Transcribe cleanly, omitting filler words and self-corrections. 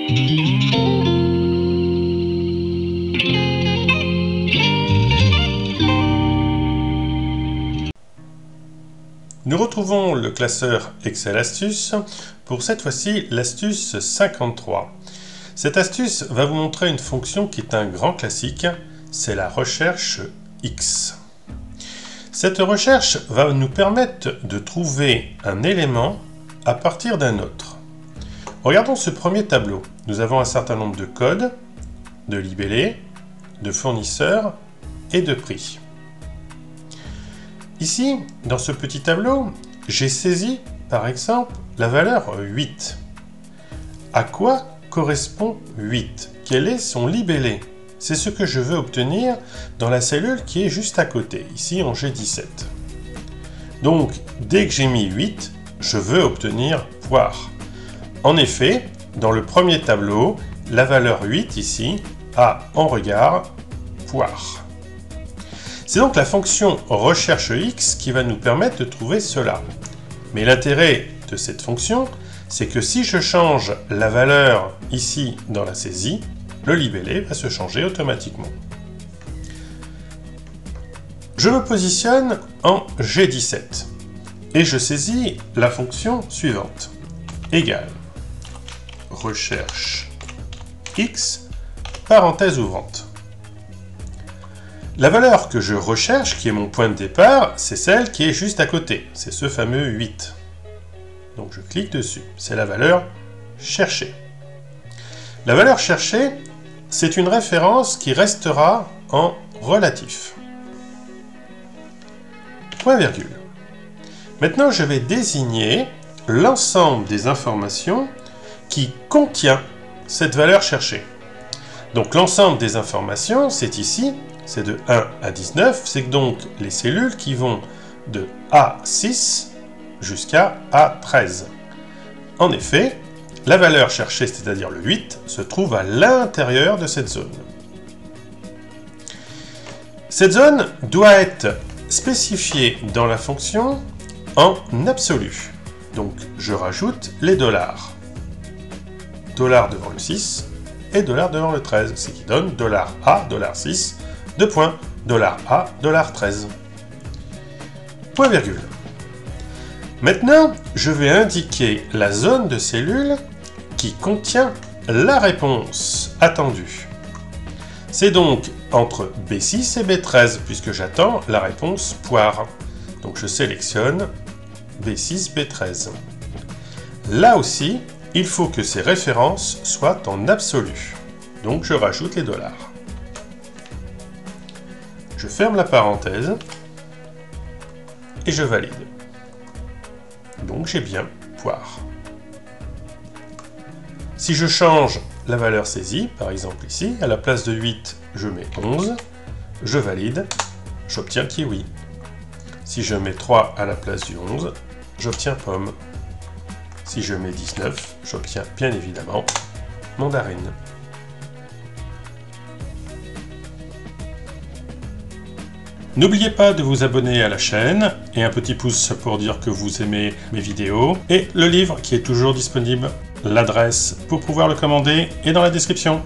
Nous retrouvons le classeur Excel Astuces pour cette fois-ci l'astuce 53. Cette astuce va vous montrer une fonction qui est un grand classique, c'est la recherche X. Cette recherche va nous permettre de trouver un élément à partir d'un autre. Regardons ce premier tableau. Nous avons un certain nombre de codes, de libellés, de fournisseurs et de prix. Ici, dans ce petit tableau, j'ai saisi, par exemple, la valeur 8. À quoi correspond 8? Quel est son libellé? C'est ce que je veux obtenir dans la cellule qui est juste à côté, ici en G17. Donc, dès que j'ai mis 8, je veux obtenir poire. En effet, dans le premier tableau, la valeur 8 ici a en regard poire. C'est donc la fonction recherche X qui va nous permettre de trouver cela. Mais l'intérêt de cette fonction, c'est que si je change la valeur ici dans la saisie, le libellé va se changer automatiquement. Je me positionne en G17 et je saisis la fonction suivante. Égale recherche X, parenthèse ouvrante. La valeur que je recherche, qui est mon point de départ, c'est celle qui est juste à côté. C'est ce fameux 8. Donc je clique dessus. C'est la valeur cherchée. La valeur cherchée, c'est une référence qui restera en relatif. Point virgule. Maintenant, je vais désigner l'ensemble des informations qui contient cette valeur cherchée. Donc l'ensemble des informations, c'est ici. C'est de 1 à 19, c'est donc les cellules qui vont de A6 jusqu'à A13. En effet, la valeur cherchée, c'est-à-dire le 8, se trouve à l'intérieur de cette zone. Cette zone doit être spécifiée dans la fonction en absolu. Donc je rajoute les dollars. Dollar devant le 6 et dollar devant le 13, ce qui donne $A, $6, deux points, $A, $13. Point virgule. Maintenant, je vais indiquer la zone de cellules qui contient la réponse attendue. C'est donc entre B6 et B13, puisque j'attends la réponse poire. Donc je sélectionne B6, B13. Là aussi, il faut que ces références soient en absolu. Donc je rajoute les dollars. Je ferme la parenthèse et je valide. Donc j'ai bien poire. Si je change la valeur saisie, par exemple ici, à la place de 8, je mets 11, je valide, j'obtiens kiwi. Si je mets 3 à la place du 11, j'obtiens pomme. Si je mets 19, j'obtiens bien évidemment mandarine. N'oubliez pas de vous abonner à la chaîne et un petit pouce pour dire que vous aimez mes vidéos et le livre qui est toujours disponible. L'adresse pour pouvoir le commander est dans la description.